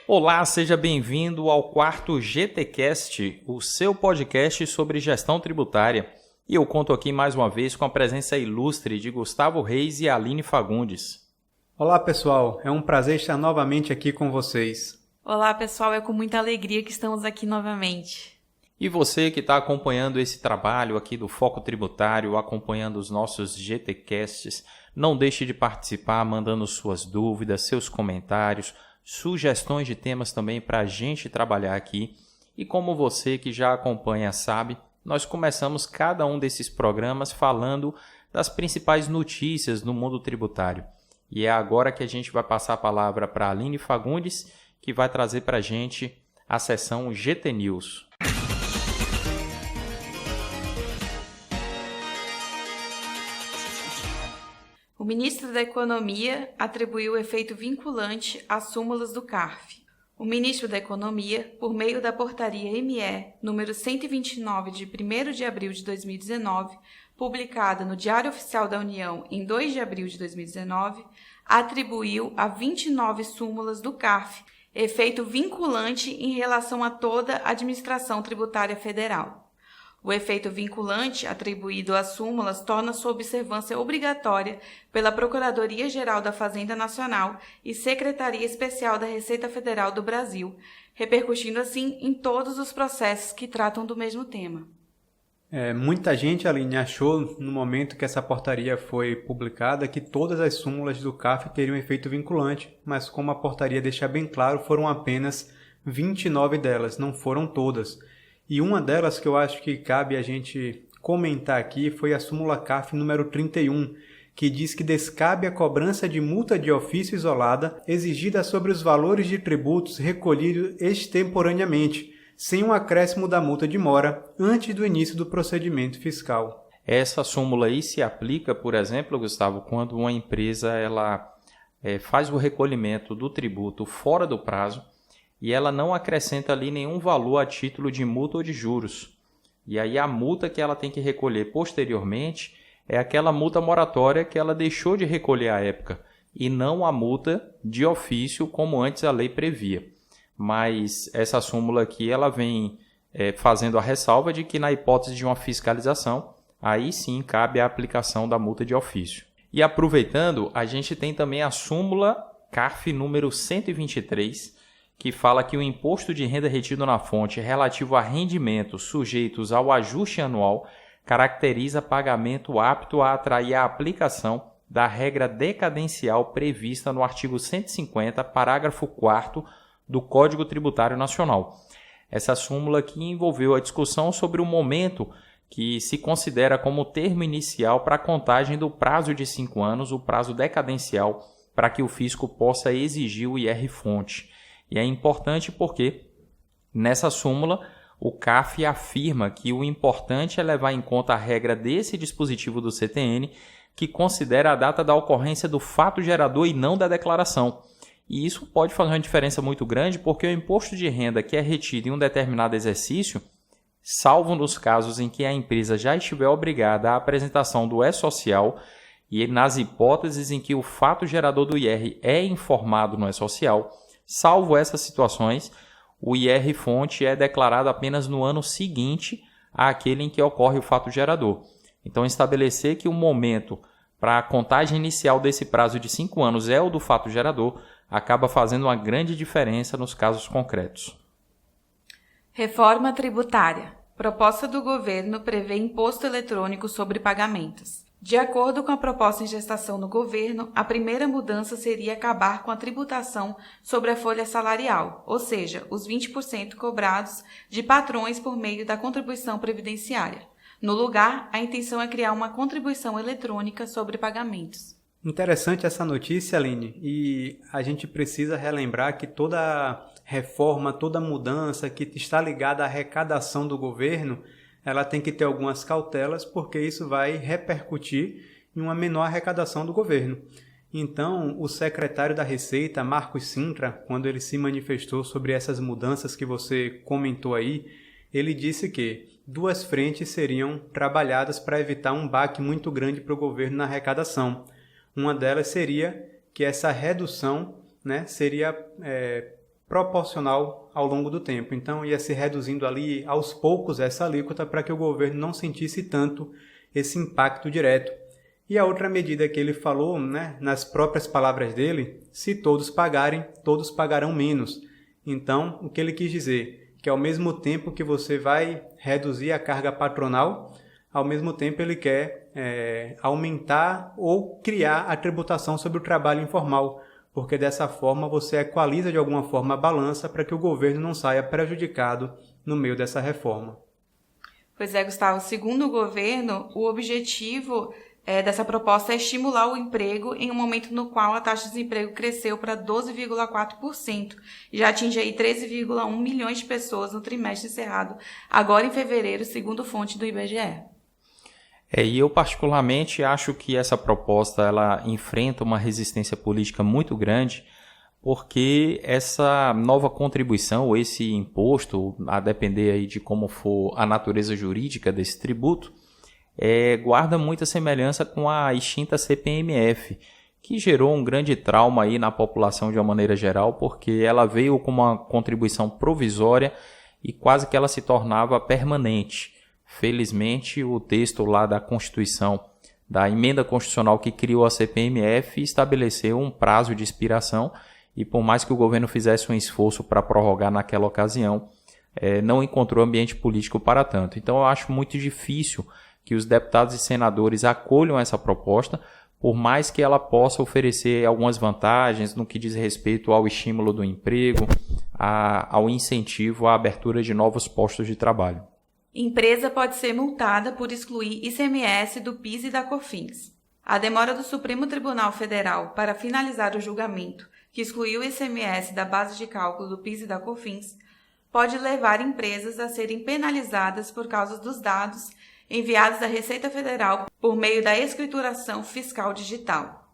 Olá, seja bem-vindo ao quarto GTcast, o seu podcast sobre gestão tributária. E eu conto aqui mais uma vez com a presença ilustre de Gustavo Reis e Aline Fagundes. Olá pessoal, é um prazer estar novamente aqui com vocês. Olá pessoal, é com muita alegria que estamos aqui novamente. E você que está acompanhando esse trabalho aqui do Foco Tributário, acompanhando os nossos GTcasts, não deixe de participar mandando suas dúvidas, seus comentários, sugestões de temas também para a gente trabalhar aqui. E como você que já acompanha sabe, nós começamos cada um desses programas falando das principais notícias no mundo tributário. E é agora que a gente vai passar a palavra para a Aline Fagundes, que vai trazer para a gente a sessão GT News. O ministro da Economia atribuiu efeito vinculante às súmulas do CARF. O ministro da Economia, por meio da portaria ME número 129 de 1º de abril de 2019, publicada no Diário Oficial da União em 2 de abril de 2019, atribuiu a 29 súmulas do CARF efeito vinculante em relação a toda a administração tributária federal. O efeito vinculante atribuído às súmulas torna sua observância obrigatória pela Procuradoria-Geral da Fazenda Nacional e Secretaria Especial da Receita Federal do Brasil, repercutindo assim em todos os processos que tratam do mesmo tema. Muita gente, Aline, achou no momento que essa portaria foi publicada que todas as súmulas do CARF teriam efeito vinculante, mas como a portaria deixa bem claro, foram apenas 29 delas, não foram todas. E uma delas que eu acho que cabe a gente comentar aqui foi a súmula CARF número 31, que diz que descabe a cobrança de multa de ofício isolada exigida sobre os valores de tributos recolhidos extemporaneamente, sem um acréscimo da multa de mora antes do início do procedimento fiscal. Essa súmula aí se aplica, por exemplo, Gustavo, quando uma empresa faz o recolhimento do tributo fora do prazo, e ela não acrescenta ali nenhum valor a título de multa ou de juros. E aí a multa que ela tem que recolher posteriormente é aquela multa moratória que ela deixou de recolher à época, e não a multa de ofício como antes a lei previa. Mas essa súmula aqui ela vem fazendo a ressalva de que na hipótese de uma fiscalização, aí sim cabe a aplicação da multa de ofício. E aproveitando, a gente tem também a súmula CARF número 123, que fala que o imposto de renda retido na fonte relativo a rendimentos sujeitos ao ajuste anual caracteriza pagamento apto a atrair a aplicação da regra decadencial prevista no artigo 150, parágrafo 4º do Código Tributário Nacional. Essa súmula aqui envolveu a discussão sobre o momento que se considera como termo inicial para a contagem do prazo de 5 anos, o prazo decadencial, para que o fisco possa exigir o IR-fonte. E é importante porque, nessa súmula, o CARF afirma que o importante é levar em conta a regra desse dispositivo do CTN, que considera a data da ocorrência do fato gerador e não da declaração. E isso pode fazer uma diferença muito grande porque o imposto de renda que é retido em um determinado exercício, salvo nos casos em que a empresa já estiver obrigada à apresentação do E-Social e nas hipóteses em que o fato gerador do IR é informado no E-Social, salvo essas situações, o IR-fonte é declarado apenas no ano seguinte àquele em que ocorre o fato gerador. Então, estabelecer que o momento para a contagem inicial desse prazo de 5 anos é o do fato gerador acaba fazendo uma grande diferença nos casos concretos. Reforma tributária. Proposta do governo prevê imposto eletrônico sobre pagamentos. De acordo com a proposta em gestação no governo, a primeira mudança seria acabar com a tributação sobre a folha salarial, ou seja, os 20% cobrados de patrões por meio da contribuição previdenciária. No lugar, a intenção é criar uma contribuição eletrônica sobre pagamentos. Interessante essa notícia, Aline, e a gente precisa relembrar que toda reforma, toda mudança que está ligada à arrecadação do governo, ela tem que ter algumas cautelas, porque isso vai repercutir em uma menor arrecadação do governo. Então, o secretário da Receita, Marcos Sintra, quando ele se manifestou sobre essas mudanças que você comentou aí, ele disse que 2 frentes seriam trabalhadas para evitar um baque muito grande para o governo na arrecadação. Uma delas seria que essa redução, né, seria proporcional ao longo do tempo. Então, ia se reduzindo ali aos poucos essa alíquota para que o governo não sentisse tanto esse impacto direto. E a outra medida que ele falou, né, nas próprias palavras dele, se todos pagarem, todos pagarão menos. Então, o que ele quis dizer? Que ao mesmo tempo que você vai reduzir a carga patronal, ao mesmo tempo ele quer aumentar ou criar a tributação sobre o trabalho informal, porque dessa forma você equaliza de alguma forma a balança para que o governo não saia prejudicado no meio dessa reforma. Pois é, Gustavo, segundo o governo, o objetivo dessa proposta é estimular o emprego em um momento no qual a taxa de desemprego cresceu para 12,4% e já atinge aí 13,1 milhões de pessoas no trimestre encerrado, agora em fevereiro, segundo fonte do IBGE. E eu particularmente acho que essa proposta ela enfrenta uma resistência política muito grande, porque essa nova contribuição, ou esse imposto, a depender aí de como for a natureza jurídica desse tributo, guarda muita semelhança com a extinta CPMF, que gerou um grande trauma aí na população de uma maneira geral, porque ela veio com uma contribuição provisória e quase que ela se tornava permanente. Felizmente, o texto lá da Constituição, da emenda constitucional que criou a CPMF, estabeleceu um prazo de expiração e por mais que o governo fizesse um esforço para prorrogar naquela ocasião, não encontrou ambiente político para tanto. Então eu acho muito difícil que os deputados e senadores acolham essa proposta, por mais que ela possa oferecer algumas vantagens no que diz respeito ao estímulo do emprego, ao incentivo à abertura de novos postos de trabalho. Empresa pode ser multada por excluir ICMS do PIS e da COFINS. A demora do Supremo Tribunal Federal para finalizar o julgamento que excluiu o ICMS da base de cálculo do PIS e da COFINS pode levar empresas a serem penalizadas por causa dos dados enviados à Receita Federal por meio da escrituração fiscal digital.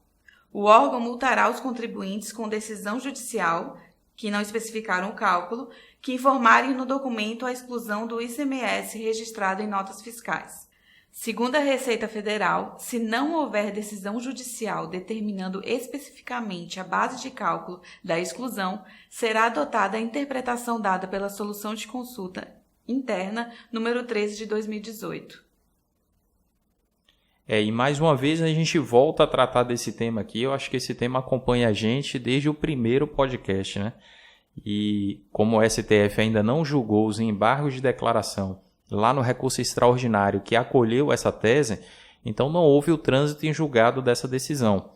O órgão multará os contribuintes com decisão judicial, que não especificaram o cálculo, que informarem no documento a exclusão do ICMS registrado em notas fiscais. Segundo a Receita Federal, se não houver decisão judicial determinando especificamente a base de cálculo da exclusão, será adotada a interpretação dada pela Solução de Consulta Interna número 13 de 2018. E mais uma vez a gente volta a tratar desse tema aqui. Eu acho que esse tema acompanha a gente desde o primeiro podcast, né? E como o STF ainda não julgou os embargos de declaração lá no recurso extraordinário que acolheu essa tese, então não houve o trânsito em julgado dessa decisão.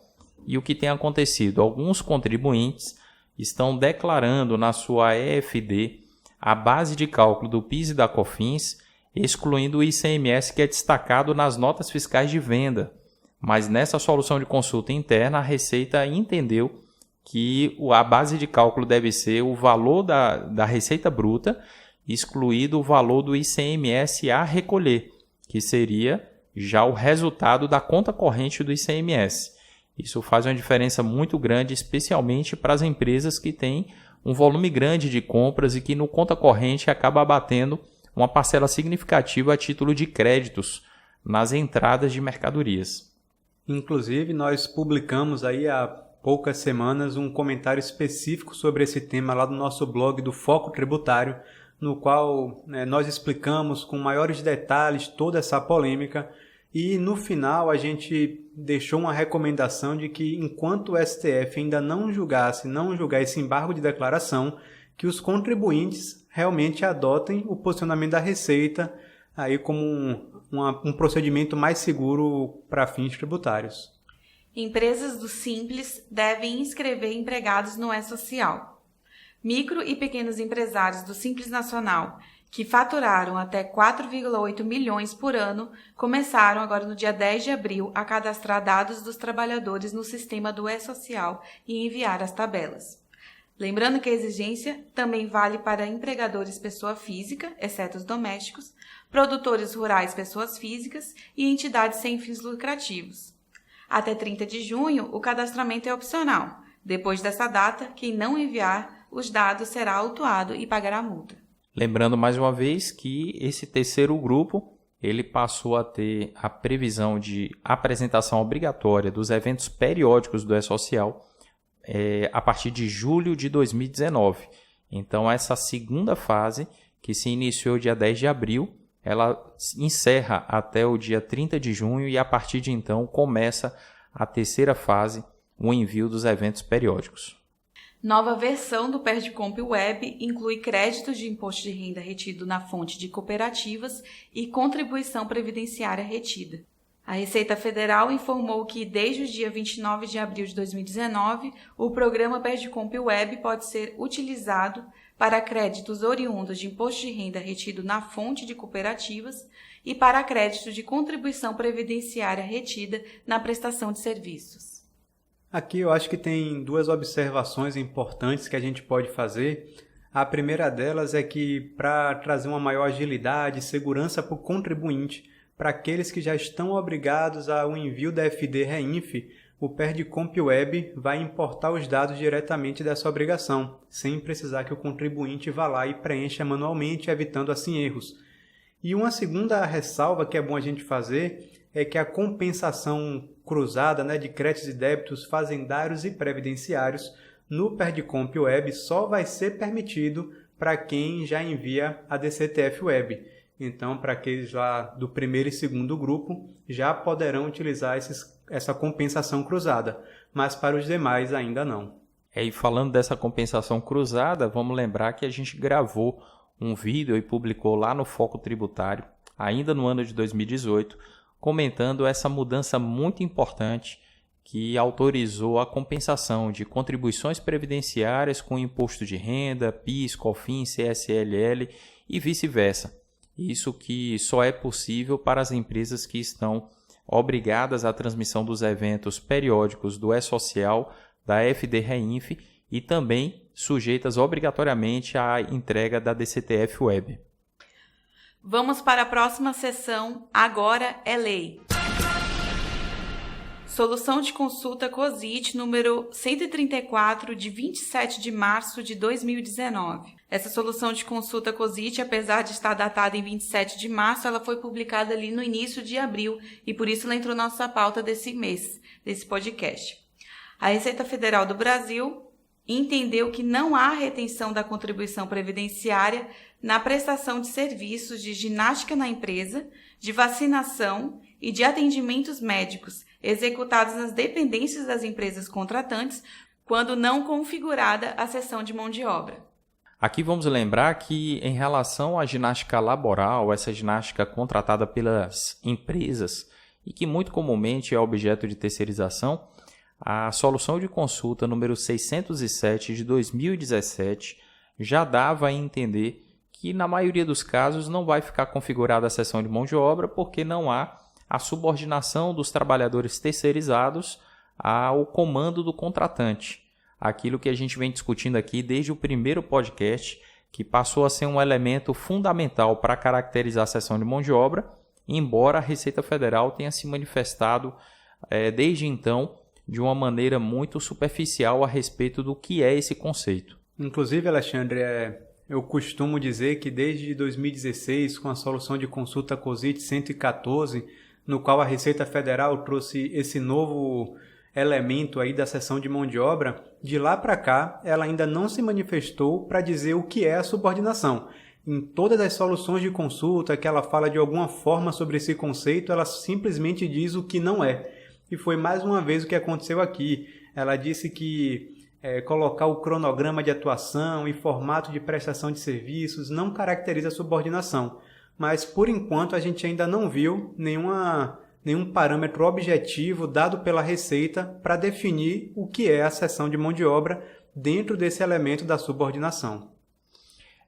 E o que tem acontecido? Alguns contribuintes estão declarando na sua EFD a base de cálculo do PIS e da COFINS, excluindo o ICMS que é destacado nas notas fiscais de venda. Mas nessa solução de consulta interna, a Receita entendeu que a base de cálculo deve ser o valor da receita bruta, excluído o valor do ICMS a recolher, que seria já o resultado da conta corrente do ICMS. Isso faz uma diferença muito grande, especialmente para as empresas que têm um volume grande de compras e que no conta corrente acaba abatendo uma parcela significativa a título de créditos nas entradas de mercadorias. Inclusive, nós publicamos aí há poucas semanas um comentário específico sobre esse tema lá no nosso blog do Foco Tributário, no qual nós explicamos com maiores detalhes toda essa polêmica e no final a gente deixou uma recomendação de que enquanto o STF ainda não julgar esse embargo de declaração, que os contribuintes realmente adotem o posicionamento da Receita aí como um procedimento mais seguro para fins tributários. Empresas do Simples devem inscrever empregados no E-Social. Micro e pequenos empresários do Simples Nacional, que faturaram até 4,8 milhões por ano, começaram agora no dia 10 de abril a cadastrar dados dos trabalhadores no sistema do E-Social e enviar as tabelas. Lembrando que a exigência também vale para empregadores pessoa física, exceto os domésticos, produtores rurais pessoas físicas e entidades sem fins lucrativos. Até 30 de junho, o cadastramento é opcional. Depois dessa data, quem não enviar os dados será autuado e pagará a multa. Lembrando mais uma vez que esse terceiro grupo ele passou a ter a previsão de apresentação obrigatória dos eventos periódicos do E-Social a partir de julho de 2019. Então, essa segunda fase, que se iniciou dia 10 de abril, ela encerra até o dia 30 de junho e, a partir de então, começa a terceira fase, o envio dos eventos periódicos. Nova versão do Perdicomp Web inclui créditos de imposto de renda retido na fonte de cooperativas e contribuição previdenciária retida. A Receita Federal informou que, desde o dia 29 de abril de 2019, o programa Perdicomp Web pode ser utilizado para créditos oriundos de imposto de renda retido na fonte de cooperativas e para créditos de contribuição previdenciária retida na prestação de serviços. Aqui eu acho que tem duas observações importantes que a gente pode fazer. A primeira delas é que, para trazer uma maior agilidade e segurança para o contribuinte, para aqueles que já estão obrigados ao envio da FD-REINF, o Perdicomp Web vai importar os dados diretamente dessa obrigação, sem precisar que o contribuinte vá lá e preencha manualmente, evitando assim erros. E uma segunda ressalva que é bom a gente fazer é que a compensação cruzada, de créditos e débitos fazendários e previdenciários no Perdicomp Web só vai ser permitido para quem já envia a DCTF Web. Então, para aqueles lá do primeiro e segundo grupo, já poderão utilizar essa compensação cruzada, mas para os demais ainda não. E falando dessa compensação cruzada, vamos lembrar que a gente gravou um vídeo e publicou lá no Foco Tributário, ainda no ano de 2018, comentando essa mudança muito importante que autorizou a compensação de contribuições previdenciárias com imposto de renda, PIS, COFINS, CSLL e vice-versa. Isso que só é possível para as empresas que estão obrigadas à transmissão dos eventos periódicos do E-Social, da FD-REINF e também sujeitas obrigatoriamente à entrega da DCTF Web. Vamos para a próxima sessão, Agora é Lei. Solução de consulta COSIT número 134 de 27 de março de 2019. Essa solução de consulta COSIT, apesar de estar datada em 27 de março, ela foi publicada ali no início de abril e por isso ela entrou na nossa pauta desse mês, desse podcast. A Receita Federal do Brasil entendeu que não há retenção da contribuição previdenciária na prestação de serviços de ginástica na empresa, de vacinação e de atendimentos médicos executados nas dependências das empresas contratantes, quando não configurada a seção de mão de obra. Aqui vamos lembrar que, em relação à ginástica laboral, essa ginástica contratada pelas empresas e que muito comumente é objeto de terceirização, a solução de consulta número 607 de 2017 já dava a entender que, na maioria dos casos, não vai ficar configurada a seção de mão de obra porque não há a subordinação dos trabalhadores terceirizados ao comando do contratante. Aquilo que a gente vem discutindo aqui desde o primeiro podcast, que passou a ser um elemento fundamental para caracterizar a seção de mão de obra, embora a Receita Federal tenha se manifestado desde então de uma maneira muito superficial a respeito do que é esse conceito. Inclusive, Alexandre, eu costumo dizer que desde 2016, com a solução de consulta COSIT 114, no qual a Receita Federal trouxe esse novo elemento aí da seção de mão de obra, de lá para cá ela ainda não se manifestou para dizer o que é a subordinação. Em todas as soluções de consulta que ela fala de alguma forma sobre esse conceito, ela simplesmente diz o que não é. E foi mais uma vez o que aconteceu aqui. Ela disse que colocar o cronograma de atuação e formato de prestação de serviços não caracteriza a subordinação. Mas, por enquanto, a gente ainda não viu nenhum parâmetro objetivo dado pela Receita para definir o que é a seção de mão de obra dentro desse elemento da subordinação.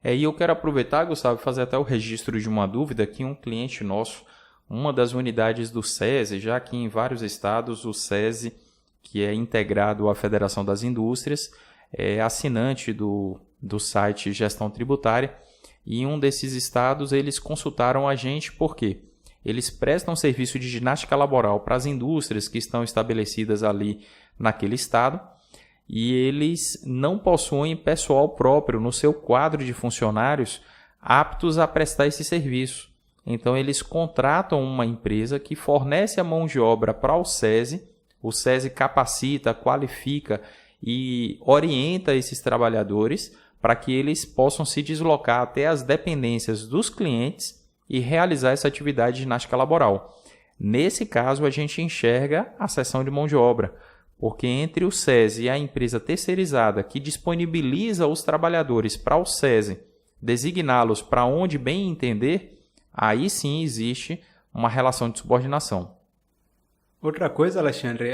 E eu quero aproveitar, Gustavo, e fazer até o registro de uma dúvida que um cliente nosso, uma das unidades do SESI, já que em vários estados o SESI, que é integrado à Federação das Indústrias, é assinante do site Gestão Tributária, e em um desses estados eles consultaram a gente porque eles prestam serviço de ginástica laboral para as indústrias que estão estabelecidas ali naquele estado e eles não possuem pessoal próprio no seu quadro de funcionários aptos a prestar esse serviço. Então, eles contratam uma empresa que fornece a mão de obra para o SESI capacita, qualifica e orienta esses trabalhadores para que eles possam se deslocar até as dependências dos clientes e realizar essa atividade de ginástica laboral. Nesse caso, a gente enxerga a cessão de mão de obra, porque entre o SESI e a empresa terceirizada que disponibiliza os trabalhadores para o SESI designá-los para onde bem entender, aí sim existe uma relação de subordinação. Outra coisa, Alexandre,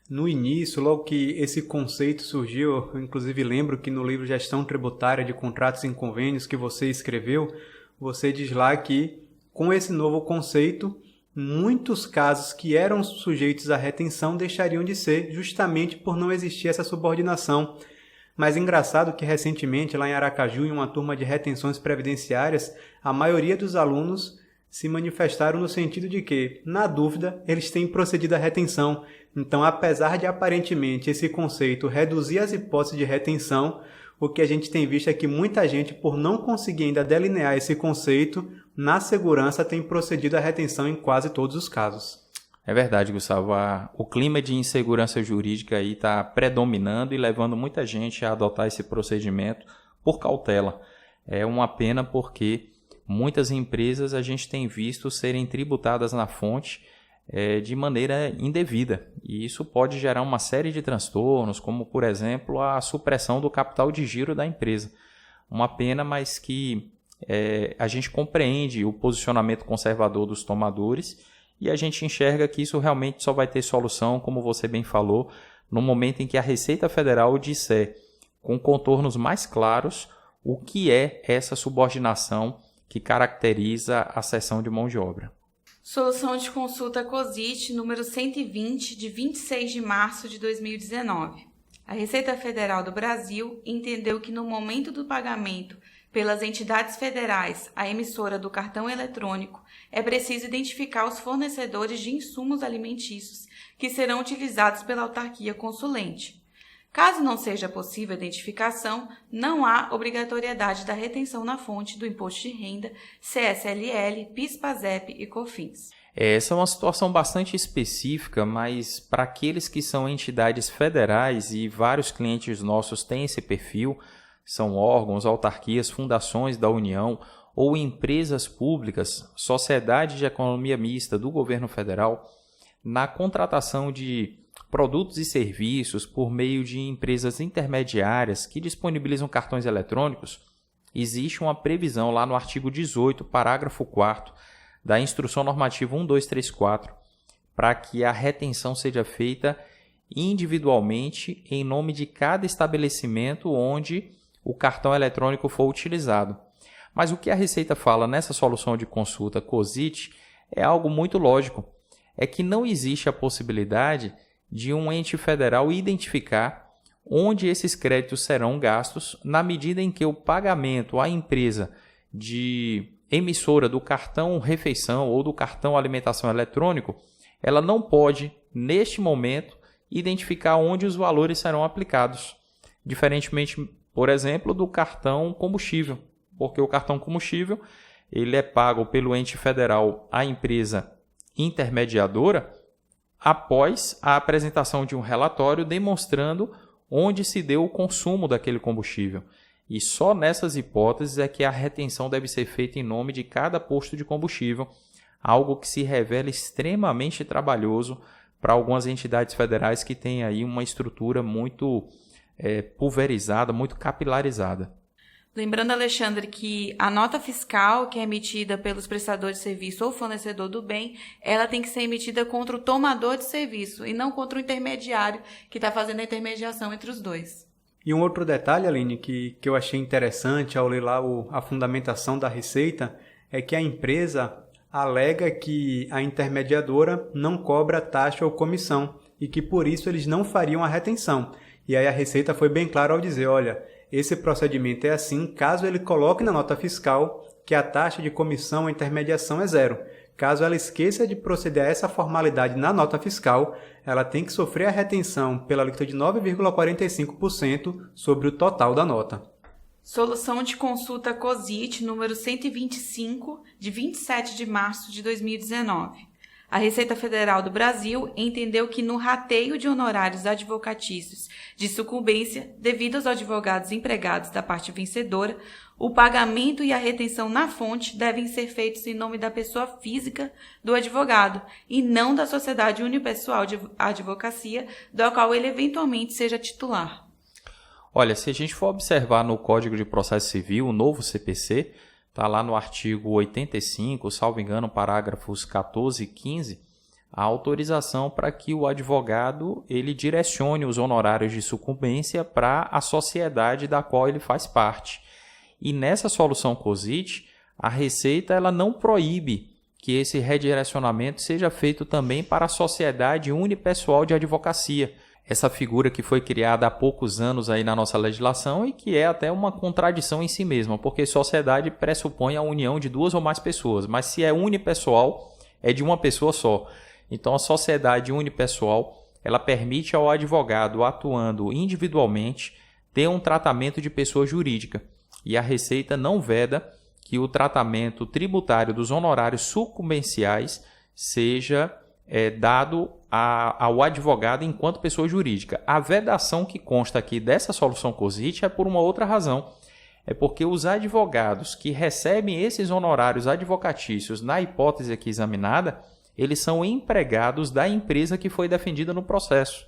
no início, logo que esse conceito surgiu, eu inclusive lembro que no livro Gestão Tributária de Contratos e Convênios que você escreveu, você diz lá que com esse novo conceito, muitos casos que eram sujeitos à retenção deixariam de ser, justamente por não existir essa subordinação. Mas engraçado que recentemente, lá em Aracaju, em uma turma de retenções previdenciárias, a maioria dos alunos se manifestaram no sentido de que, na dúvida, eles têm procedido à retenção. Então, apesar de aparentemente esse conceito reduzir as hipóteses de retenção, o que a gente tem visto é que muita gente, por não conseguir ainda delinear esse conceito, na segurança tem procedido à retenção em quase todos os casos. É verdade, Gustavo. O clima de insegurança jurídica aí está predominando e levando muita gente a adotar esse procedimento por cautela. É uma pena porque muitas empresas a gente tem visto serem tributadas na fonte de maneira indevida. E isso pode gerar uma série de transtornos, como, por exemplo, a supressão do capital de giro da empresa. Uma pena, mas que a gente compreende o posicionamento conservador dos tomadores e a gente enxerga que isso realmente só vai ter solução, como você bem falou, no momento em que a Receita Federal disser, com contornos mais claros, o que é essa subordinação que caracteriza a cessão de mão de obra. Solução de consulta COSIT número 120, de 26 de março de 2019. A Receita Federal do Brasil entendeu que no momento do pagamento pelas entidades federais à emissora do cartão eletrônico, é preciso identificar os fornecedores de insumos alimentícios que serão utilizados pela autarquia consulente. Caso não seja possível a identificação, não há obrigatoriedade da retenção na fonte do Imposto de Renda, CSLL, PIS, PASEP e COFINS. Essa é uma situação bastante específica, mas para aqueles que são entidades federais e vários clientes nossos têm esse perfil, são órgãos, autarquias, fundações da União ou empresas públicas, sociedade de economia mista do governo federal, na contratação de produtos e serviços por meio de empresas intermediárias que disponibilizam cartões eletrônicos, existe uma previsão lá no artigo 18, parágrafo 4º da Instrução Normativa 1234, para que a retenção seja feita individualmente em nome de cada estabelecimento onde o cartão eletrônico for utilizado. Mas o que a Receita fala nessa solução de consulta COSIT é algo muito lógico, é que não existe a possibilidade de um ente federal identificar onde esses créditos serão gastos na medida em que o pagamento à empresa de emissora do cartão refeição ou do cartão alimentação eletrônico, ela não pode, neste momento, identificar onde os valores serão aplicados, diferentemente, por exemplo, do cartão combustível, porque o cartão combustível ele é pago pelo ente federal à empresa intermediadora após a apresentação de um relatório demonstrando onde se deu o consumo daquele combustível. E só nessas hipóteses é que a retenção deve ser feita em nome de cada posto de combustível, algo que se revela extremamente trabalhoso para algumas entidades federais que têm aí uma estrutura muito pulverizada, muito capilarizada. Lembrando, Alexandre, que a nota fiscal que é emitida pelos prestadores de serviço ou fornecedor do bem, ela tem que ser emitida contra o tomador de serviço e não contra o intermediário que está fazendo a intermediação entre os dois. E um outro detalhe, Aline, que eu achei interessante ao ler lá a fundamentação da Receita, é que a empresa alega que a intermediadora não cobra taxa ou comissão e que por isso eles não fariam a retenção. E aí a Receita foi bem clara ao dizer, olha, esse procedimento é assim caso ele coloque na nota fiscal que a taxa de comissão ou intermediação é zero. Caso ela esqueça de proceder a essa formalidade na nota fiscal, ela tem que sofrer a retenção pela alíquota de 9,45% sobre o total da nota. Solução de consulta COSIT número 125, de 27 de março de 2019. A Receita Federal do Brasil entendeu que no rateio de honorários advocatícios de sucumbência, devido aos advogados empregados da parte vencedora, o pagamento e a retenção na fonte devem ser feitos em nome da pessoa física do advogado e não da sociedade unipessoal de advocacia, da qual ele eventualmente seja titular. Olha, se a gente for observar no Código de Processo Civil, o novo CPC, está lá no artigo 85, salvo engano, parágrafos 14 e 15, a autorização para que o advogado ele direcione os honorários de sucumbência para a sociedade da qual ele faz parte. E nessa solução COSIT, a Receita ela não proíbe que esse redirecionamento seja feito também para a sociedade unipessoal de advocacia. Essa figura que foi criada há poucos anos aí na nossa legislação e que é até uma contradição em si mesma, porque sociedade pressupõe a união de duas ou mais pessoas, mas se é unipessoal, é de uma pessoa só. Então a sociedade unipessoal, ela permite ao advogado atuando individualmente ter um tratamento de pessoa jurídica e a Receita não veda que o tratamento tributário dos honorários sucumbenciais seja dado ao advogado enquanto pessoa jurídica. A vedação que consta aqui dessa solução COSIT é por uma outra razão. É porque os advogados que recebem esses honorários advocatícios na hipótese aqui examinada, eles são empregados da empresa que foi defendida no processo.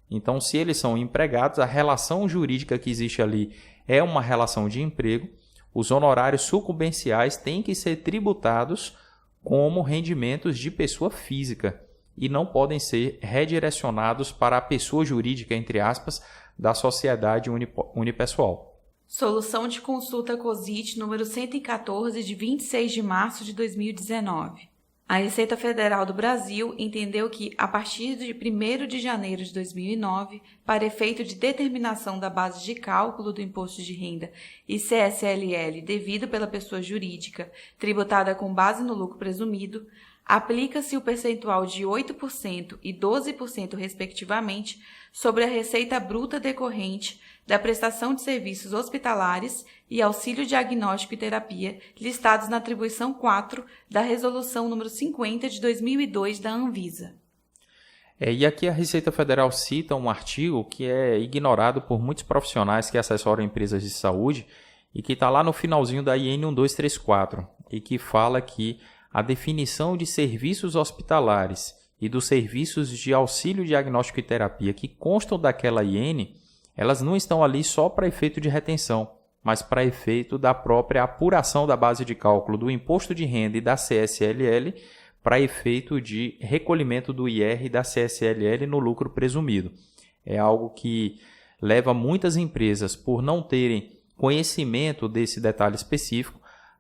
Então, se eles são empregados, a relação jurídica que existe ali é uma relação de emprego, os honorários sucumbenciais têm que ser tributados como rendimentos de pessoa física e não podem ser redirecionados para a pessoa jurídica, entre aspas, da sociedade unipessoal. Solução de consulta COSIT número 114, de 26 de março de 2019. A Receita Federal do Brasil entendeu que, a partir de 1º de janeiro de 2009, para efeito de determinação da base de cálculo do imposto de renda e CSLL devido pela pessoa jurídica, tributada com base no lucro presumido, aplica-se o percentual de 8% e 12%, respectivamente, sobre a receita bruta decorrente da prestação de serviços hospitalares e auxílio diagnóstico e terapia listados na atribuição 4 da Resolução número 50 de 2002 da Anvisa. E aqui a Receita Federal cita um artigo que é ignorado por muitos profissionais que assessoram empresas de saúde e que está lá no finalzinho da IN 1234 e que fala que a definição de serviços hospitalares e dos serviços de auxílio diagnóstico e terapia que constam daquela IN, elas não estão ali só para efeito de retenção, mas para efeito da própria apuração da base de cálculo do imposto de renda e da CSLL, para efeito de recolhimento do IR e da CSLL no lucro presumido. É algo que leva muitas empresas, por não terem conhecimento desse detalhe específico,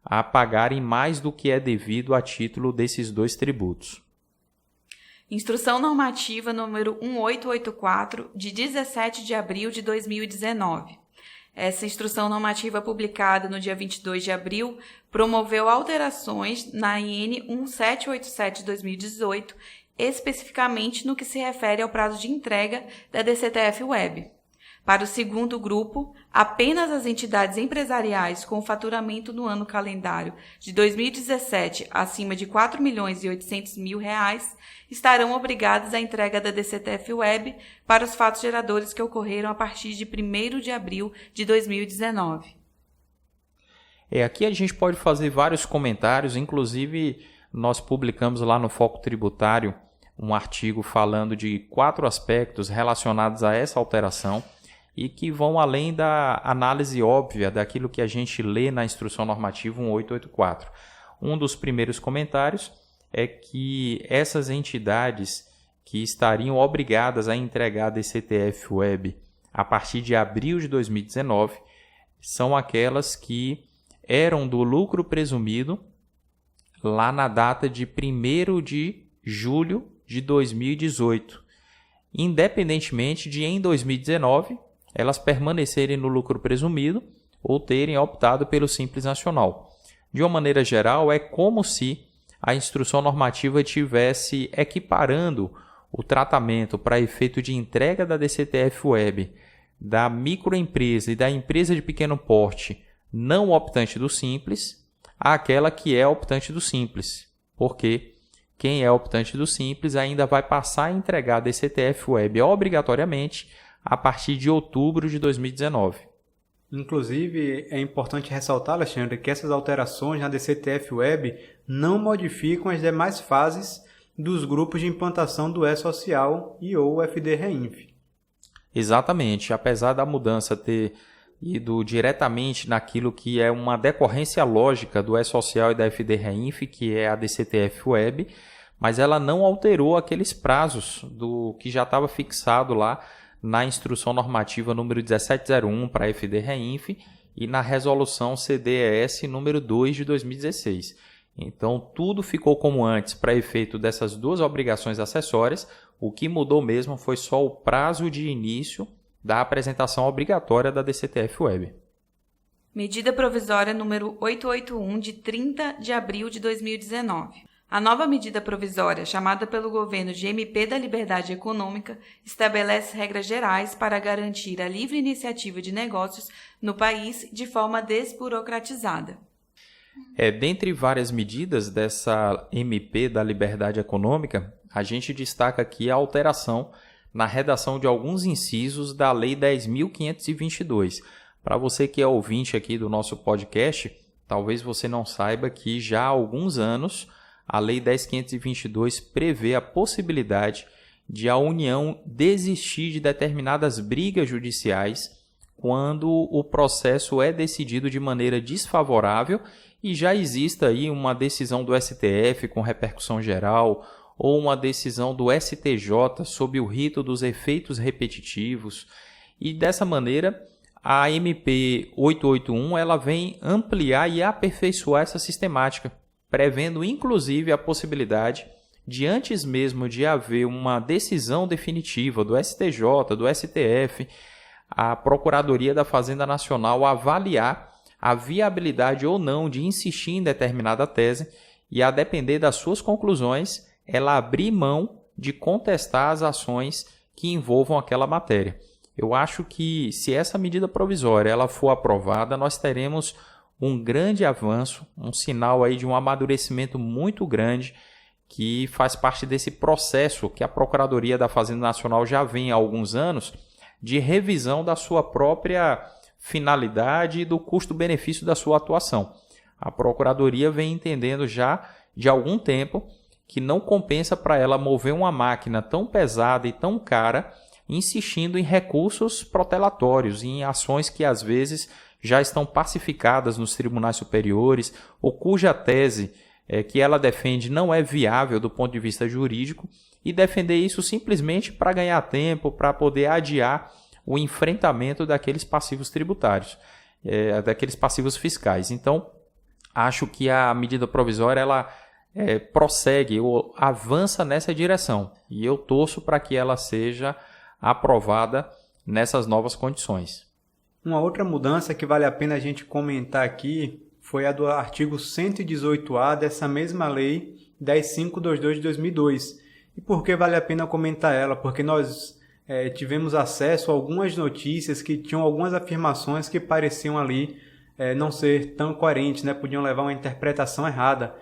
a pagarem mais do que é devido a título desses dois tributos. Instrução Normativa número 1884, de 17 de abril de 2019. Essa instrução normativa, publicada no dia 22 de abril, promoveu alterações na IN 1787 de 2018, especificamente no que se refere ao prazo de entrega da DCTF Web. Para o segundo grupo, apenas as entidades empresariais com faturamento no ano calendário de 2017 acima de R$ 4.800.000 estarão obrigadas à entrega da DCTF Web para os fatos geradores que ocorreram a partir de 1º de abril de 2019. Aqui a gente pode fazer vários comentários, inclusive nós publicamos lá no Foco Tributário um artigo falando de 4 aspectos relacionados a essa alteração e que vão além da análise óbvia daquilo que a gente lê na Instrução Normativa 1884. Um dos primeiros comentários é que essas entidades que estariam obrigadas a entregar a DCTF Web a partir de abril de 2019 são aquelas que eram do lucro presumido lá na data de 1º de julho de 2018, independentemente de em 2019 elas permanecerem no lucro presumido ou terem optado pelo Simples Nacional. De uma maneira geral, é como se a instrução normativa tivesse equiparando o tratamento para efeito de entrega da DCTF-Web da microempresa e da empresa de pequeno porte não optante do Simples àquela que é optante do Simples, porque quem é optante do Simples ainda vai passar a entregar a DCTF-Web obrigatoriamente a partir de outubro de 2019. Inclusive, é importante ressaltar, Alexandre, que essas alterações na DCTF-Web não modificam as demais fases dos grupos de implantação do E-Social e ou FD-Reinf. Exatamente. Apesar da mudança ter ido diretamente naquilo que é uma decorrência lógica do E-Social e da FD-Reinf, que é a DCTF-Web, mas ela não alterou aqueles prazos do que já estava fixado lá na Instrução Normativa número 1701 para a FD-Reinf e na Resolução CDES número 2 de 2016. Então, tudo ficou como antes para efeito dessas duas obrigações acessórias. O que mudou mesmo foi só o prazo de início da apresentação obrigatória da DCTF-Web. Medida provisória número 881, de 30 de abril de 2019. A nova medida provisória, chamada pelo governo de MP da Liberdade Econômica, estabelece regras gerais para garantir a livre iniciativa de negócios no país de forma desburocratizada. Dentre várias medidas dessa MP da Liberdade Econômica, a gente destaca aqui a alteração na redação de alguns incisos da Lei 10.522. Para você que é ouvinte aqui do nosso podcast, talvez você não saiba que já há alguns anos a Lei 10.522 prevê a possibilidade de a União desistir de determinadas brigas judiciais quando o processo é decidido de maneira desfavorável e já exista aí uma decisão do STF com repercussão geral ou uma decisão do STJ sob o rito dos efeitos repetitivos. E dessa maneira, a MP 881 ela vem ampliar e aperfeiçoar essa sistemática, prevendo inclusive a possibilidade de, antes mesmo de haver uma decisão definitiva do STJ, do STF, a Procuradoria da Fazenda Nacional avaliar a viabilidade ou não de insistir em determinada tese e, a depender das suas conclusões, ela abrir mão de contestar as ações que envolvam aquela matéria. Eu acho que, se essa medida provisória ela for aprovada, nós teremos um grande avanço, um sinal aí de um amadurecimento muito grande que faz parte desse processo que a Procuradoria da Fazenda Nacional já vem há alguns anos de revisão da sua própria finalidade e do custo-benefício da sua atuação. A Procuradoria vem entendendo já de algum tempo que não compensa para ela mover uma máquina tão pesada e tão cara, insistindo em recursos protelatórios, em ações que às vezes já estão pacificadas nos tribunais superiores ou cuja tese que ela defende não é viável do ponto de vista jurídico, e defender isso simplesmente para ganhar tempo, para poder adiar o enfrentamento daqueles passivos tributários, daqueles passivos fiscais. Então, acho que a medida provisória ela prossegue ou avança nessa direção, e eu torço para que ela seja aprovada nessas novas condições. Uma outra mudança que vale a pena a gente comentar aqui foi a do artigo 118A dessa mesma lei 10.522 de 2002. E por que vale a pena comentar ela? Porque nós tivemos acesso a algumas notícias que tinham algumas afirmações que pareciam ali não ser tão coerentes, né? Podiam levar a uma interpretação errada.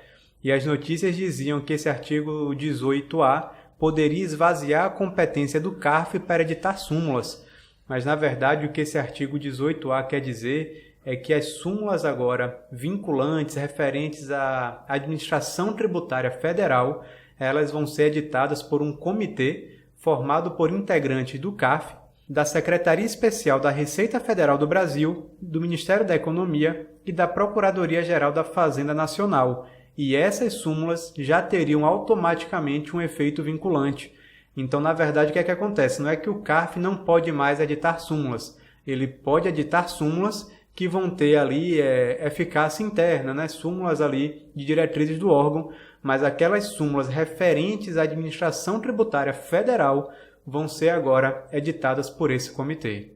E as notícias diziam que esse artigo 18A poderia esvaziar a competência do CARF para editar súmulas. Mas, na verdade, o que esse artigo 18A quer dizer é que as súmulas agora vinculantes, referentes à administração tributária federal, elas vão ser editadas por um comitê formado por integrantes do CARF, da Secretaria Especial da Receita Federal do Brasil, do Ministério da Economia e da Procuradoria-Geral da Fazenda Nacional. E essas súmulas já teriam automaticamente um efeito vinculante. Então, na verdade, o que é que acontece? Não é que o CARF não pode mais editar súmulas. Ele pode editar súmulas que vão ter ali eficácia interna, né? Súmulas ali de diretrizes do órgão, mas aquelas súmulas referentes à administração tributária federal vão ser agora editadas por esse comitê.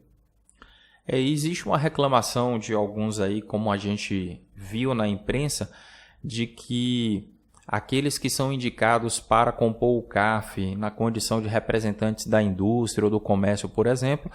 Existe uma reclamação de alguns aí, como a gente viu na imprensa, de que aqueles que são indicados para compor o CARF na condição de representantes da indústria ou do comércio, por exemplo,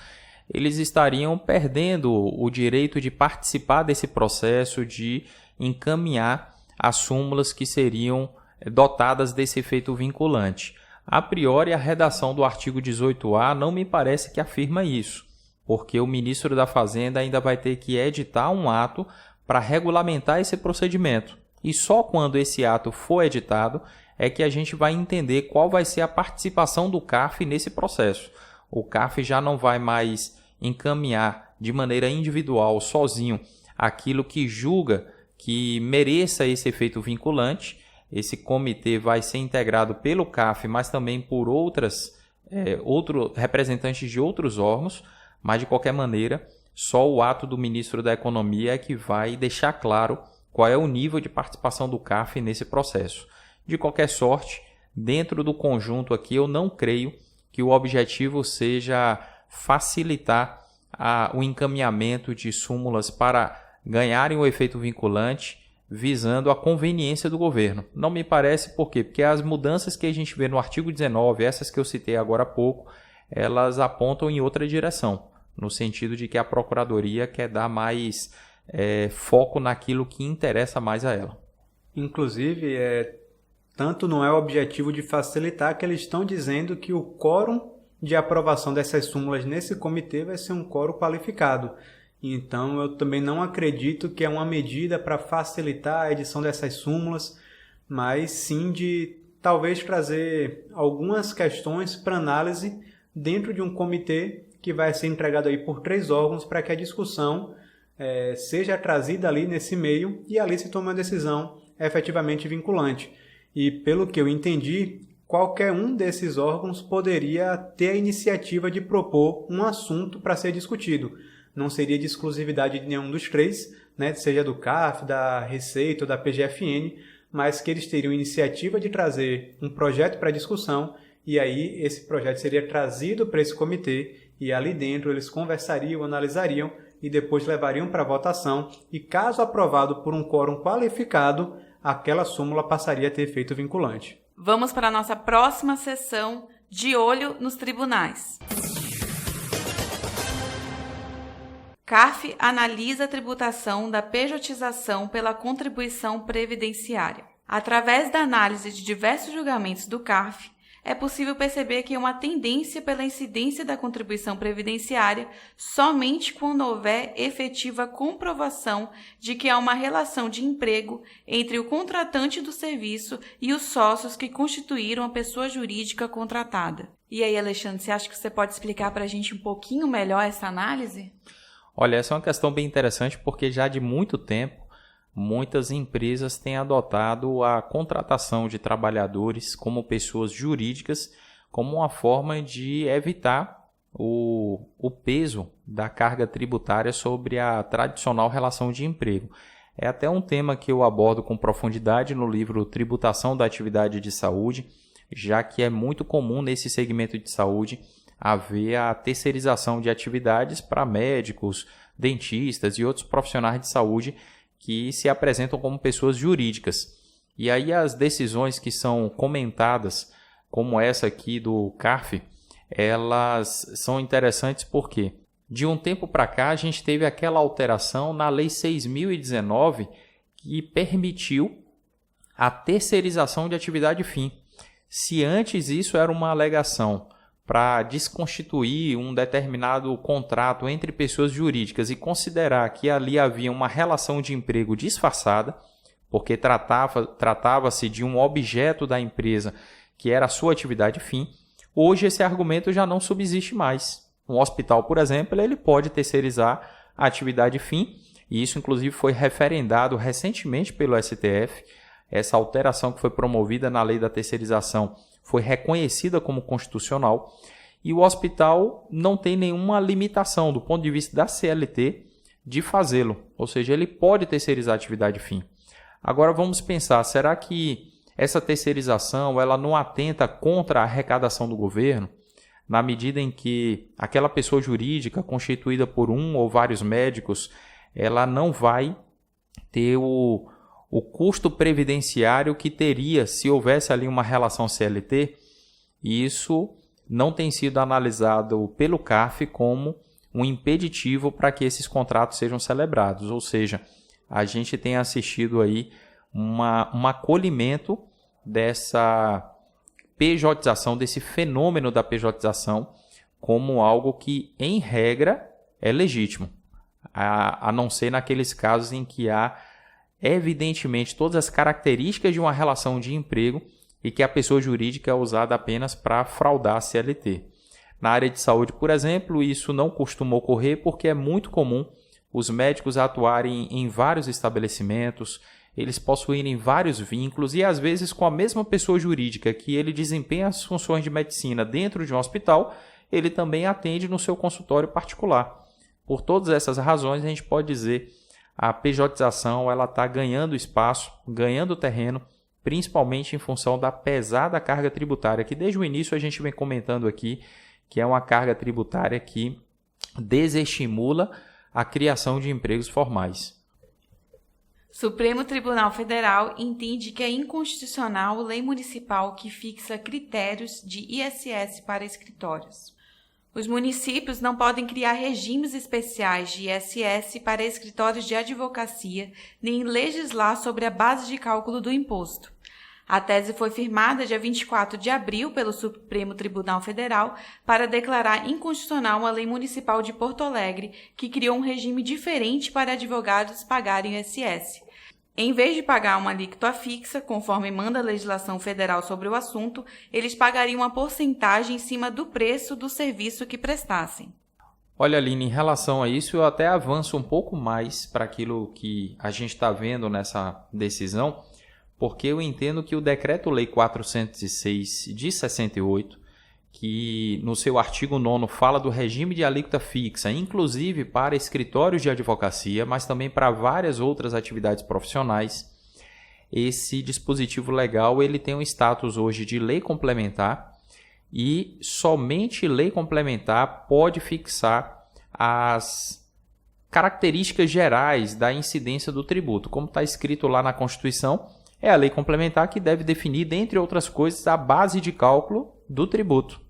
eles estariam perdendo o direito de participar desse processo de encaminhar as súmulas que seriam dotadas desse efeito vinculante. A priori, a redação do artigo 18A não me parece que afirma isso, porque o ministro da Fazenda ainda vai ter que editar um ato para regulamentar esse procedimento. E só quando esse ato for editado é que a gente vai entender qual vai ser a participação do CARF nesse processo. O CARF já não vai mais encaminhar de maneira individual, sozinho, aquilo que julga que mereça esse efeito vinculante. Esse comitê vai ser integrado pelo CARF, mas também por outros representantes de outros órgãos, mas de qualquer maneira, só o ato do ministro da Economia é que vai deixar claro qual é o nível de participação do CARF nesse processo. De qualquer sorte, dentro do conjunto aqui, eu não creio que o objetivo seja facilitar o encaminhamento de súmulas para ganharem o efeito vinculante, visando a conveniência do governo. Não me parece, por quê? Porque as mudanças que a gente vê no artigo 19, essas que eu citei agora há pouco, elas apontam em outra direção, no sentido de que a Procuradoria quer dar mais foco naquilo que interessa mais a ela. Inclusive, tanto não é o objetivo de facilitar que eles estão dizendo que o quórum de aprovação dessas súmulas nesse comitê vai ser um quórum qualificado. Então, eu também não acredito que é uma medida para facilitar a edição dessas súmulas, mas sim de talvez trazer algumas questões para análise dentro de um comitê que vai ser entregado aí por 3 órgãos para que a discussão seja trazida ali nesse meio e ali se tome uma decisão efetivamente vinculante. E pelo que eu entendi, qualquer um desses órgãos poderia ter a iniciativa de propor um assunto para ser discutido. Não seria de exclusividade de nenhum dos 3, né, seja do CARF, da Receita ou da PGFN, mas que eles teriam iniciativa de trazer um projeto para discussão e aí esse projeto seria trazido para esse comitê e ali dentro eles conversariam, analisariam e depois levariam para votação e caso aprovado por um quórum qualificado, aquela súmula passaria a ter efeito vinculante. Vamos para a nossa próxima sessão, de olho nos tribunais. CARF analisa a tributação da pejotização pela contribuição previdenciária. Através da análise de diversos julgamentos do CARF, é possível perceber que há uma tendência pela incidência da contribuição previdenciária somente quando houver efetiva comprovação de que há uma relação de emprego entre o contratante do serviço e os sócios que constituíram a pessoa jurídica contratada. E aí, Alexandre, você acha que você pode explicar para a gente um pouquinho melhor essa análise? Olha, essa é uma questão bem interessante porque já de muito tempo muitas empresas têm adotado a contratação de trabalhadores como pessoas jurídicas como uma forma de evitar o peso da carga tributária sobre a tradicional relação de emprego. É até um tema que eu abordo com profundidade no livro Tributação da Atividade de Saúde, já que é muito comum nesse segmento de saúde haver a terceirização de atividades para médicos, dentistas e outros profissionais de saúde que se apresentam como pessoas jurídicas. E aí as decisões que são comentadas, como essa aqui do CARF, elas são interessantes porque de um tempo para cá a gente teve aquela alteração na Lei 6.019 que permitiu a terceirização de atividade fim. Se antes isso era uma alegação para desconstituir um determinado contrato entre pessoas jurídicas e considerar que ali havia uma relação de emprego disfarçada, porque tratava-se de um objeto da empresa que era a sua atividade fim, hoje esse argumento já não subsiste mais. Um hospital, por exemplo, ele pode terceirizar a atividade fim, e isso inclusive foi referendado recentemente pelo STF. Essa alteração que foi promovida na lei da terceirização foi reconhecida como constitucional e o hospital não tem nenhuma limitação do ponto de vista da CLT de fazê-lo, ou seja, ele pode terceirizar a atividade fim. Agora vamos pensar, será que essa terceirização ela não atenta contra a arrecadação do governo, na medida em que aquela pessoa jurídica constituída por um ou vários médicos, ela não vai ter o o custo previdenciário que teria se houvesse ali uma relação CLT, e isso não tem sido analisado pelo CARF como um impeditivo para que esses contratos sejam celebrados. Ou seja, a gente tem assistido aí um acolhimento dessa pejotização, desse fenômeno da pejotização, como algo que, em regra, é legítimo, a não ser naqueles casos em que há, evidentemente, todas as características de uma relação de emprego e que a pessoa jurídica é usada apenas para fraudar a CLT. Na área de saúde, por exemplo, isso não costuma ocorrer porque é muito comum os médicos atuarem em vários estabelecimentos, eles possuírem vários vínculos e, às vezes, com a mesma pessoa jurídica que ele desempenha as funções de medicina dentro de um hospital, ele também atende no seu consultório particular. Por todas essas razões, a gente pode dizer a pejotização está ganhando espaço, ganhando terreno, principalmente em função da pesada carga tributária, que desde o início a gente vem comentando aqui, que é uma carga tributária que desestimula a criação de empregos formais. Supremo Tribunal Federal entende que é inconstitucional lei municipal que fixa critérios de ISS para escritórios. Os municípios não podem criar regimes especiais de ISS para escritórios de advocacia, nem legislar sobre a base de cálculo do imposto. A tese foi firmada dia 24 de abril pelo Supremo Tribunal Federal para declarar inconstitucional uma lei municipal de Porto Alegre que criou um regime diferente para advogados pagarem ISS. Em vez de pagar uma alíquota fixa, conforme manda a legislação federal sobre o assunto, eles pagariam uma porcentagem em cima do preço do serviço que prestassem. Olha, Aline, em relação a isso, eu até avanço um pouco mais para aquilo que a gente está vendo nessa decisão, porque eu entendo que o Decreto-Lei 406 de 68, que no seu artigo 9º fala do regime de alíquota fixa, inclusive para escritórios de advocacia, mas também para várias outras atividades profissionais, esse dispositivo legal ele tem um status hoje de lei complementar e somente lei complementar pode fixar as características gerais da incidência do tributo. Como está escrito lá na Constituição, é a lei complementar que deve definir, dentre outras coisas, a base de cálculo do tributo.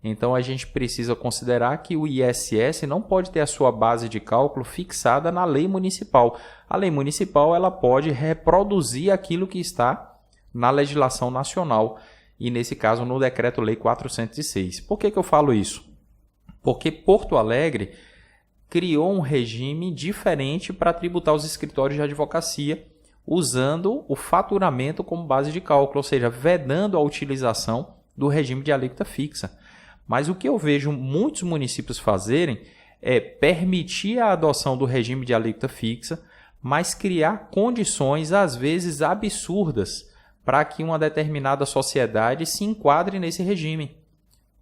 Então, a gente precisa considerar que o ISS não pode ter a sua base de cálculo fixada na lei municipal. A lei municipal ela pode reproduzir aquilo que está na legislação nacional e, nesse caso, no Decreto-Lei 406. Por que eu falo isso? Porque Porto Alegre criou um regime diferente para tributar os escritórios de advocacia, usando o faturamento como base de cálculo, ou seja, vedando a utilização do regime de alíquota fixa. Mas o que eu vejo muitos municípios fazerem é permitir a adoção do regime de alíquota fixa, mas criar condições, às vezes, absurdas para que uma determinada sociedade se enquadre nesse regime.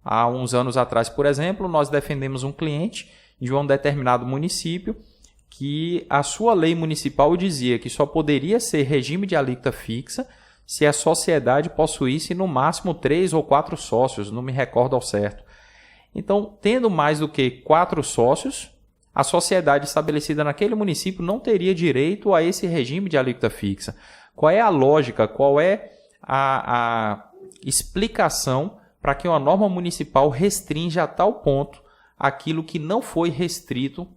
Há uns anos atrás, por exemplo, nós defendemos um cliente de um determinado município que a sua lei municipal dizia que só poderia ser regime de alíquota fixa se a sociedade possuísse no máximo 3 ou 4 sócios, não me recordo ao certo. Então, tendo mais do que 4 sócios, a sociedade estabelecida naquele município não teria direito a esse regime de alíquota fixa. Qual é a lógica, qual é a explicação para que uma norma municipal restrinja a tal ponto aquilo que não foi restrito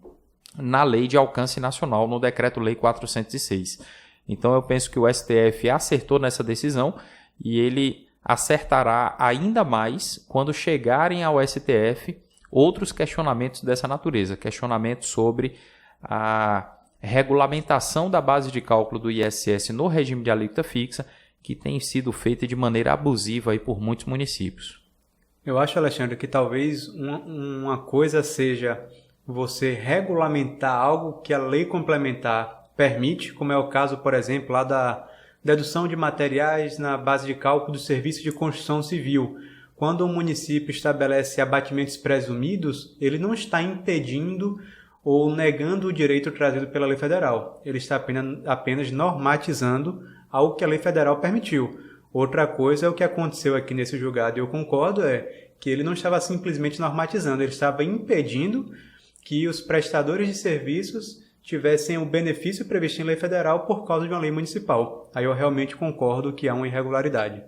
na lei de alcance nacional, no Decreto-Lei 406? Então eu penso que o STF acertou nessa decisão e ele acertará ainda mais quando chegarem ao STF outros questionamentos dessa natureza, questionamentos sobre a regulamentação da base de cálculo do ISS no regime de alíquota fixa, que tem sido feita de maneira abusiva aí por muitos municípios. Eu acho, Alexandre, que talvez uma coisa seja você regulamentar algo que a lei complementar permite, como é o caso, por exemplo, lá da dedução de materiais na base de cálculo do serviço de construção civil. Quando o município estabelece abatimentos presumidos, ele não está impedindo ou negando o direito trazido pela lei federal. Ele está apenas normatizando algo que a lei federal permitiu. Outra coisa é o que aconteceu aqui nesse julgado, e eu concordo, é que ele não estava simplesmente normatizando, ele estava impedindo que os prestadores de serviços tivessem o benefício previsto em lei federal por causa de uma lei municipal. Aí eu realmente concordo que há uma irregularidade.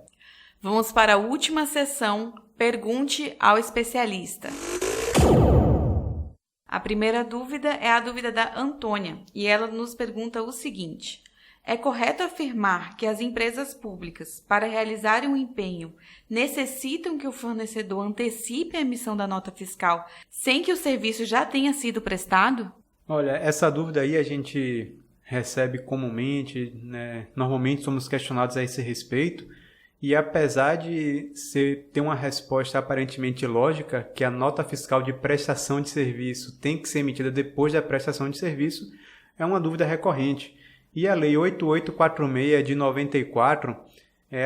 Vamos para a última sessão, pergunte ao especialista. A primeira dúvida é a dúvida da Antônia, e ela nos pergunta o seguinte: é correto afirmar que as empresas públicas, para realizarem um empenho, necessitam que o fornecedor antecipe a emissão da nota fiscal sem que o serviço já tenha sido prestado? Olha, essa dúvida aí a gente recebe comumente, né? Normalmente somos questionados a esse respeito, e apesar de ter uma resposta aparentemente lógica, que a nota fiscal de prestação de serviço tem que ser emitida depois da prestação de serviço, é uma dúvida recorrente. E a Lei 8846 de 94,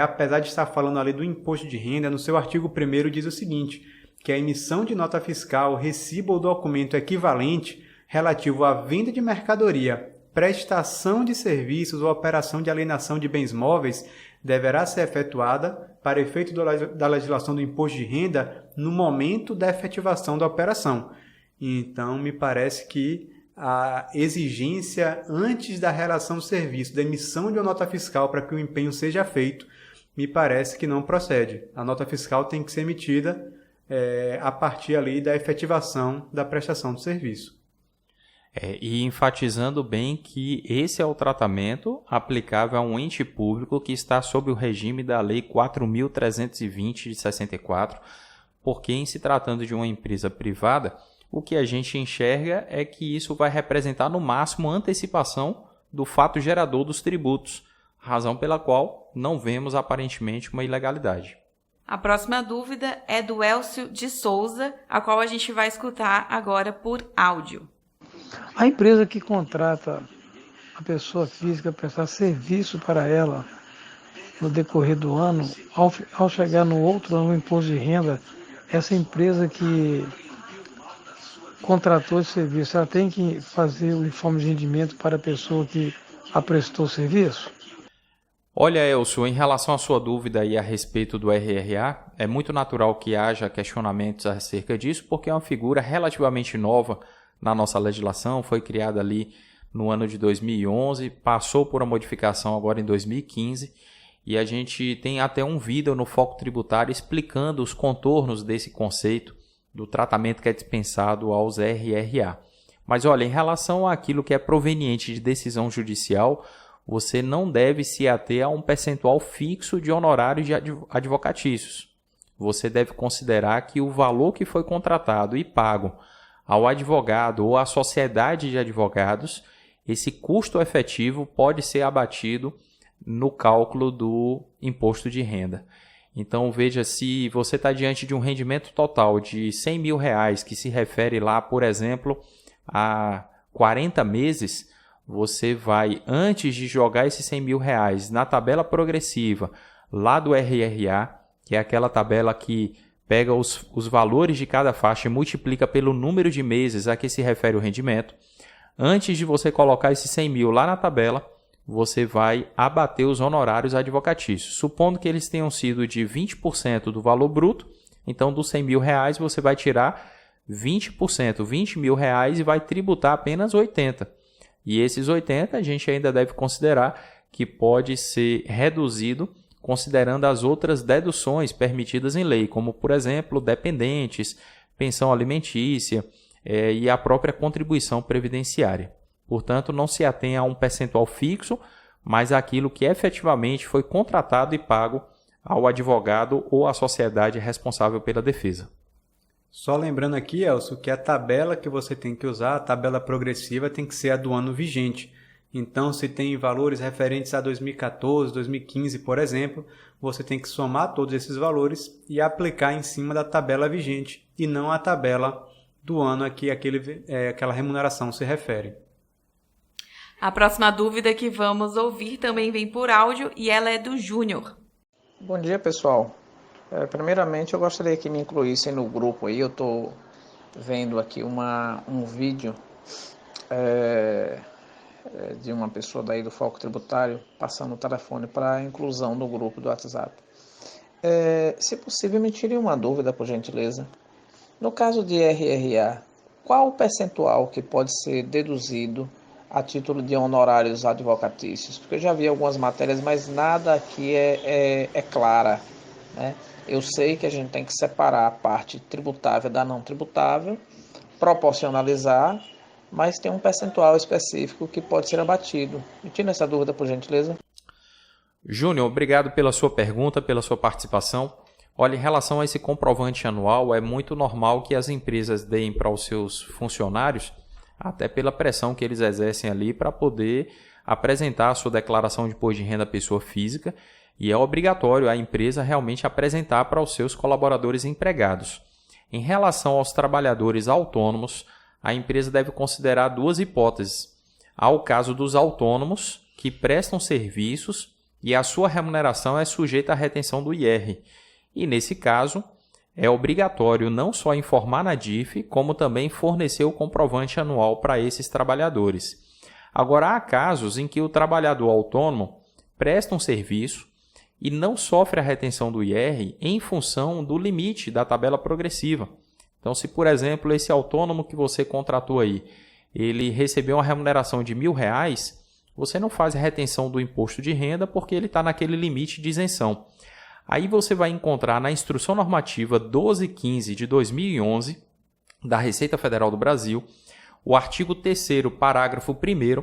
apesar de estar falando ali do imposto de renda, no seu artigo 1º diz o seguinte, que a emissão de nota fiscal, recibo ou documento equivalente relativo à venda de mercadoria, prestação de serviços ou operação de alienação de bens móveis deverá ser efetuada para efeito da legislação do imposto de renda no momento da efetivação da operação. Então, me parece que a exigência antes da relação do serviço, da emissão de uma nota fiscal para que o empenho seja feito, me parece que não procede. A nota fiscal tem que ser emitida a partir ali da efetivação da prestação do serviço. E enfatizando bem que esse é o tratamento aplicável a um ente público que está sob o regime da Lei 4.320 de 64, porque em se tratando de uma empresa privada, o que a gente enxerga é que isso vai representar no máximo antecipação do fato gerador dos tributos, razão pela qual não vemos aparentemente uma ilegalidade. A próxima dúvida é do Elcio de Souza, a qual a gente vai escutar agora por áudio. A empresa que contrata a pessoa física para prestar serviço para ela no decorrer do ano, ao chegar no outro ano, o imposto de renda, essa empresa que contratou esse serviço, ela tem que fazer o informe de rendimento para a pessoa que a prestou o serviço? Olha, Elcio, em relação à sua dúvida aí a respeito do RRA, é muito natural que haja questionamentos acerca disso, porque é uma figura relativamente nova na nossa legislação, foi criada ali no ano de 2011, passou por uma modificação agora em 2015, e a gente tem até um vídeo no Foco Tributário explicando os contornos desse conceito do tratamento que é dispensado aos RRA. Mas olha, em relação àquilo que é proveniente de decisão judicial, você não deve se ater a um percentual fixo de honorários de advocatícios. Você deve considerar que o valor que foi contratado e pago ao advogado ou à sociedade de advogados, esse custo efetivo pode ser abatido no cálculo do imposto de renda. Então veja, se você está diante de um rendimento total de R$100 mil, que se refere lá, por exemplo, a 40 meses, você vai, antes de jogar esses R$100 mil na tabela progressiva lá do RRA, que é aquela tabela que pega os valores de cada faixa e multiplica pelo número de meses a que se refere o rendimento. Antes de você colocar esses 100 mil lá na tabela, você vai abater os honorários advocatícios. Supondo que eles tenham sido de 20% do valor bruto, então dos 100 mil você vai tirar 20%, 20 mil e vai tributar apenas 80. E esses 80 a gente ainda deve considerar que pode ser reduzido considerando as outras deduções permitidas em lei, como, por exemplo, dependentes, pensão alimentícia e a própria contribuição previdenciária. Portanto, não se atenha a um percentual fixo, mas àquilo que efetivamente foi contratado e pago ao advogado ou à sociedade responsável pela defesa. Só lembrando aqui, Elcio, que a tabela que você tem que usar, a tabela progressiva, tem que ser a do ano vigente. Então, se tem valores referentes a 2014, 2015, por exemplo, você tem que somar todos esses valores e aplicar em cima da tabela vigente e não a tabela do ano a que aquela remuneração se refere. A próxima dúvida que vamos ouvir também vem por áudio e ela é do Júnior. Bom dia, pessoal. Primeiramente, eu gostaria que me incluíssem no grupo aí. Eu estou vendo aqui um vídeo de uma pessoa daí do Foco Tributário passando o telefone para a inclusão no grupo do WhatsApp. Se possível, me tire uma dúvida, por gentileza. No caso de RRA, qual o percentual que pode ser deduzido a título de honorários advocatícios, porque eu já vi algumas matérias, mas nada aqui é clara, né? Eu sei que a gente tem que separar a parte tributável da não tributável, proporcionalizar, mas tem um percentual específico que pode ser abatido. Me tira essa dúvida, por gentileza. Júnior, obrigado pela sua pergunta, pela sua participação. Olha, em relação a esse comprovante anual, é muito normal que as empresas deem para os seus funcionários, até pela pressão que eles exercem ali, para poder apresentar a sua declaração de imposto de renda à pessoa física, e é obrigatório a empresa realmente apresentar para os seus colaboradores empregados. Em relação aos trabalhadores autônomos, a empresa deve considerar duas hipóteses. Há o caso dos autônomos que prestam serviços e a sua remuneração é sujeita à retenção do IR. E nesse caso, é obrigatório não só informar na DIF, como também fornecer o comprovante anual para esses trabalhadores. Agora, há casos em que o trabalhador autônomo presta um serviço e não sofre a retenção do IR em função do limite da tabela progressiva. Então, se, por exemplo, esse autônomo que você contratou aí, ele recebeu uma remuneração de R$1.000, você não faz a retenção do imposto de renda porque ele está naquele limite de isenção. Aí você vai encontrar na Instrução Normativa 1215 de 2011 da Receita Federal do Brasil, o artigo 3º, parágrafo 1º,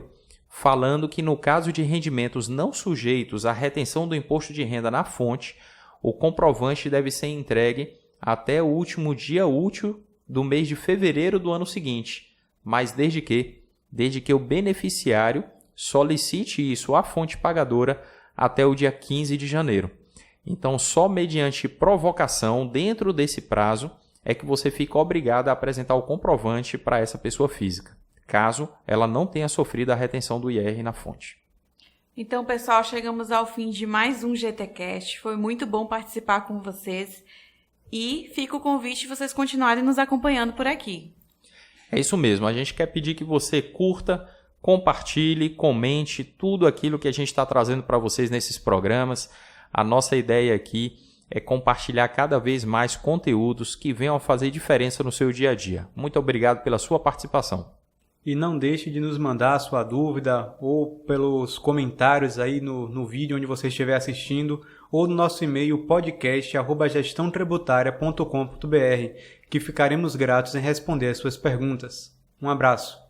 falando que no caso de rendimentos não sujeitos à retenção do imposto de renda na fonte, o comprovante deve ser entregue até o último dia útil do mês de fevereiro do ano seguinte, mas desde que o beneficiário solicite isso à fonte pagadora até o dia 15 de janeiro. Então, só mediante provocação dentro desse prazo é que você fica obrigado a apresentar o comprovante para essa pessoa física, caso ela não tenha sofrido a retenção do IR na fonte. Então, pessoal, chegamos ao fim de mais um GTcast. Foi muito bom participar com vocês e fica o convite de vocês continuarem nos acompanhando por aqui. É isso mesmo, a gente quer pedir que você curta, compartilhe, comente tudo aquilo que a gente está trazendo para vocês nesses programas. A nossa ideia aqui é compartilhar cada vez mais conteúdos que venham a fazer diferença no seu dia a dia. Muito obrigado pela sua participação. E não deixe de nos mandar a sua dúvida ou pelos comentários aí no vídeo onde você estiver assistindo ou no nosso e-mail podcast@gestãotributária.com.br, que ficaremos gratos em responder as suas perguntas. Um abraço.